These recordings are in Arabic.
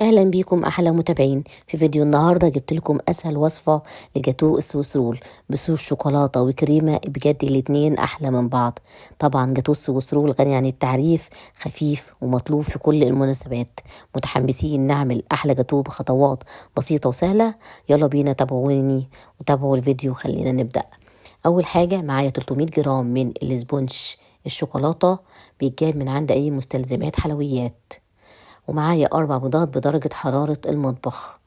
اهلا بيكم احلى متابعين. في فيديو النهارده جبت لكم اسهل وصفه لجاتو السويس رول بصوص شوكولاته وكريمه، بجد الاتنين احلى من بعض. طبعا جاتو السويس رول غني عن التعريف، خفيف ومطلوب في كل المناسبات. متحمسين نعمل احلى جاتو بخطوات بسيطه وسهله؟ يلا بينا تابعوني وتابعوا الفيديو. خلينا نبدا. اول حاجه معايا 300 جرام من الاسبونج الشوكولاته، بيتجاب من عند اي مستلزمات حلويات. ومعايا 4 بيضات بدرجة حرارة المطبخ،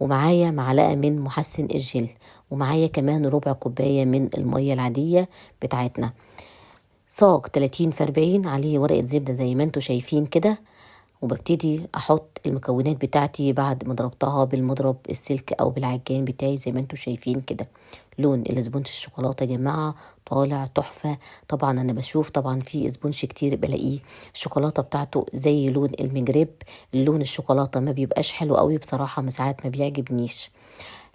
ومعايا معلقة من محسن الجل، ومعايا كمان ربع كوباية من المية العادية بتاعتنا. صاج 30 في 40 عليه ورقة زبدة زي ما انتوا شايفين كده. وببتدي احط المكونات بتاعتي بعد ما ضربتها بالمضرب السلك او بالعجان بتاعي زي ما انتوا شايفين كده. لون الاسبونج الشوكولاته يا جماعه طالع تحفه. طبعا انا بشوف طبعا في اسبونج كتير بلاقيه الشوكولاته بتاعته زي لون المجرب. اللون الشوكولاته ما بيبقاش حلو قوي بصراحه، ساعات ما بيعجبنيش.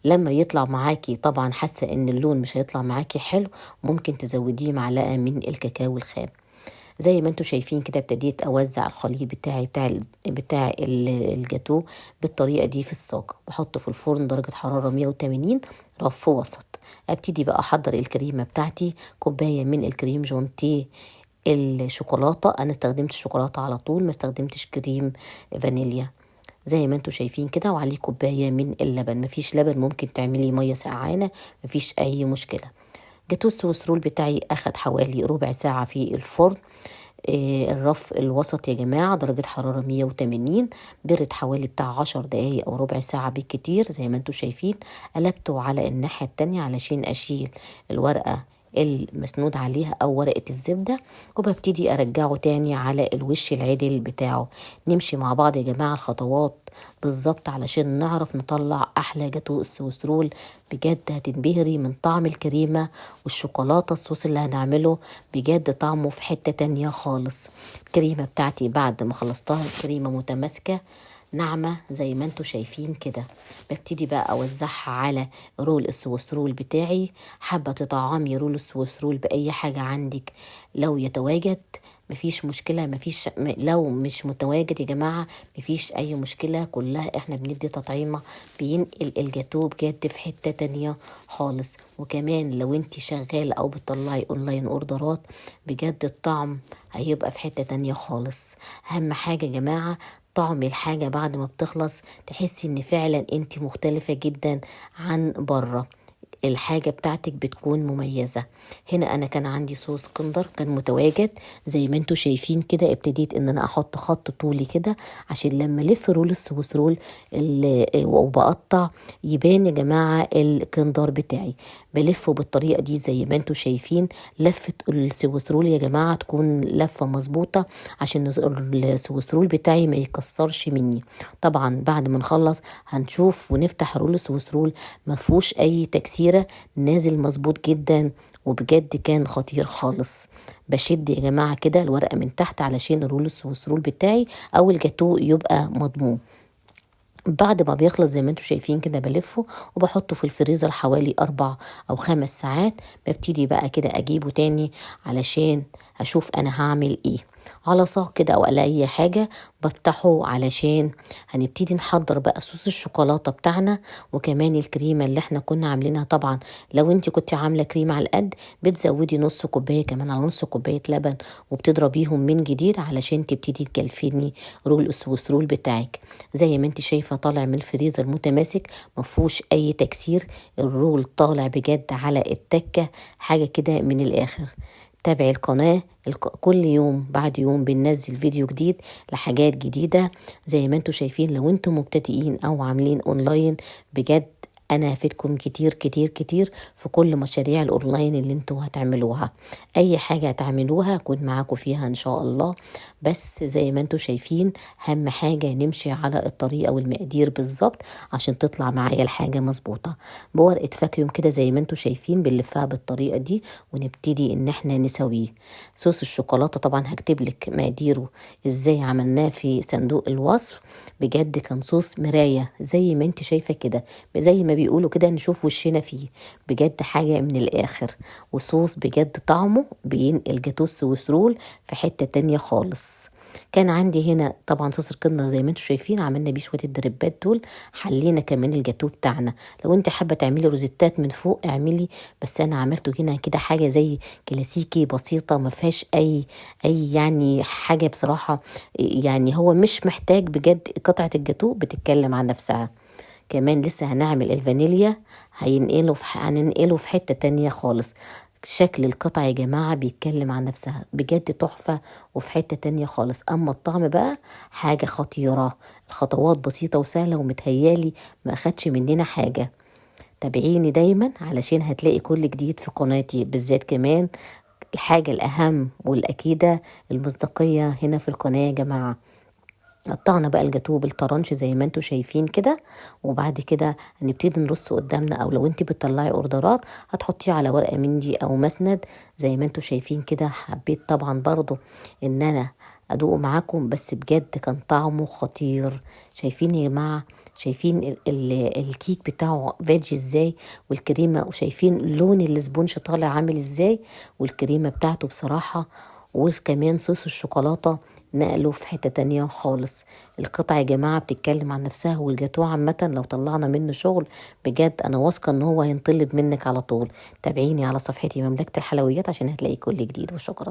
لما يطلع معاكي طبعا حاسه ان اللون مش هيطلع معاكي حلو، ممكن تزوديه معلقه من الكاكاو الخام. زي ما انتوا شايفين كده ابتديت اوزع الخليط بتاعي بتاع الجاتو بالطريقه دي في الصاج، بحطه في الفرن درجه حراره 180 رف وسط. ابتدي بقى احضر الكريمه بتاعتي. كوبايه من الكريم جونتيه الشوكولاته، انا استخدمت الشوكولاته على طول، ما استخدمتش كريم فانيليا زي ما انتوا شايفين كده. وعليه كوبايه من اللبن، مفيش لبن ممكن تعملي ميه سقعانه، مفيش اي مشكله. جاتو السويس رول بتاعي اخد حوالي ربع ساعه في الفرن. الرف الوسط يا جماعة درجة حرارة 180. برد حوالي بتاع 10 دقايق أو ربع ساعة بالكتير زي ما انتوا شايفين. قلبته على الناحية التانية علشان أشيل الورقة المسنود عليها أو ورقة الزبدة، وببتدي أرجعه تاني على الوش العدل بتاعه. نمشي مع بعض يا جماعة الخطوات بالظبط علشان نعرف نطلع أحلى جاتو السويس رول. بجد هتنبهري من طعم الكريمة والشوكولاتة. الصوص اللي هنعمله بجد طعمه في حتة تانية خالص. الكريمة بتاعتي بعد ما خلصتها الكريمة متماسكة ناعمة زي ما انتوا شايفين كده. ببتدي بقى اوزعها على رول السويس رول بتاعي. حابة تطعمي رول السويس رول بأي حاجة عندك لو يتواجد، مفيش مشكلة. لو مش متواجد يا جماعة مفيش أي مشكلة، كلها احنا بندي تطعيمة بينقل الجاتو بجد في حتة تانية خالص. وكمان لو انت شغالة أو بتطلعي أونلاين أوردرات، بجد الطعم هيبقى في حتة تانية خالص. أهم حاجة يا جماعة طعم الحاجة بعد ما بتخلص تحسي ان فعلا انت مختلفة جدا عن بره. الحاجة بتاعتك بتكون مميزة. هنا انا كان عندي صوص كندر كان متواجد زي ما انتوا شايفين كده. ابتديت ان انا احط خط طولي كده عشان لما الف رول السويس رول وبقطع يبان يا جماعة الكندر بتاعي. بلفه بالطريقة دي زي ما انتوا شايفين. لفة السويس رول يا جماعة تكون لفة مظبوطة عشان السويس رول بتاعي ما يكسرش مني. طبعا بعد ما نخلص هنشوف ونفتح رول السويس رول ما فيهوش اي تكسيرة، نازل مظبوط جدا وبجد كان خطير خالص. بشد يا جماعة كده الورقة من تحت علشان الرول السويس رول بتاعي او الجاتو يبقى مضمون. بعد ما بيخلص زي ما انتوا شايفين كده بلفه وبحطه في الفريزر حوالي 4 أو 5 ساعات. ببتدي بقى كده اجيبه تاني علشان اشوف انا هعمل ايه. على صاج كده او على اي حاجة بفتحه علشان هنبتدي نحضر بقى صوص الشوكولاتة بتاعنا وكمان الكريمة اللي احنا كنا عاملينها. طبعا لو انت كنت عاملة كريمة على القد بتزودي نص كوباية كمان على نص كوباية لبن وبتضربيهم من جديد علشان تبتدي تجلفني رول السويس رول بتاعك. زي ما انت شايفة طالع من الفريزر متماسك مفهوش اي تكسير. الرول طالع بجد على التكة حاجة كده من الاخر. تابعي القناة كل يوم بعد يوم بننزل فيديو جديد لحاجات جديدة. زي ما انتوا شايفين لو انتوا مبتدئين او عاملين اونلاين بجد انا هفيدكم كتير كتير كتير في كل مشاريع الاونلاين اللي انتوا هتعملوها. اي حاجة هتعملوها اكون معاكم فيها ان شاء الله. بس زي ما انتوا شايفين اهم حاجة نمشي على الطريقة والمقادير بالظبط عشان تطلع معايا الحاجة مظبوطة. بورقة فاكيوم كده زي ما انتوا شايفين بنلفها بالطريقة دي ونبتدي ان احنا نسويه. صوص الشوكولاتة طبعا هكتب لك مقاديره ازاي عملناه في صندوق الوصف. بجد كان صوص مراية زي ما انت شايفة كده، زي ما بيقولوا كده نشوف وشنا فيه. بجد حاجة من الاخر. وصوص بجد طعمه بينقل جاتو السويس رول في حتة تانية خالص. كان عندي هنا طبعا صوص القرنة زي ما انتم شايفين، عملنا بيه شويه الدريبات دول، حلينا كمان الجاتوه بتاعنا. لو انت حابه تعملي روزيتات من فوق اعملي، بس انا عملته هنا كده حاجه زي كلاسيكي بسيطه، ما فيهاش اي يعني حاجه بصراحه. يعني هو مش محتاج بجد، قطعه الجاتوه بتتكلم عن نفسها. كمان لسه هنعمل الفانيليا، هننقله في حتة تانية خالص. شكل القطع يا جماعة بيتكلم عن نفسها، بجد تحفة وفي حتة تانية خالص. أما الطعم بقى حاجة خطيرة. الخطوات بسيطة وسهلة ومتهيالي ما أخدش مننا حاجة. تابعيني دايما علشان هتلاقي كل جديد في قناتي، بالذات كمان الحاجة الأهم والأكيدة المصداقية هنا في القناة يا جماعة. قطعنا بقى الجاتوه بالطرنش زي ما انتوا شايفين كده، وبعد كده هنبتدي نرص قدامنا، او لو انت بتطلعي اوردرات هتحطيه على ورقه مندي او مسند زي ما انتوا شايفين كده. حبيت طبعا برضو ان انا ادوقه معاكم، بس بجد كان طعمه خطير. شايفين يا جماعه؟ شايفين ال الكيك بتاعه فيجي ازاي، والكريمه، وشايفين لون الاسبونج طالع عامل ازاي، والكريمه بتاعته بصراحه، وكمان صوص الشوكولاته نقله في حتة تانية خالص. القطع يا جماعة بتتكلم عن نفسها، والجاتوه عامة لو طلعنا منه شغل بجد أنا واثقة إن هو هينطلب منك على طول. تابعيني على صفحتي مملكة الحلويات عشان هتلاقي كل جديد، وشكرا.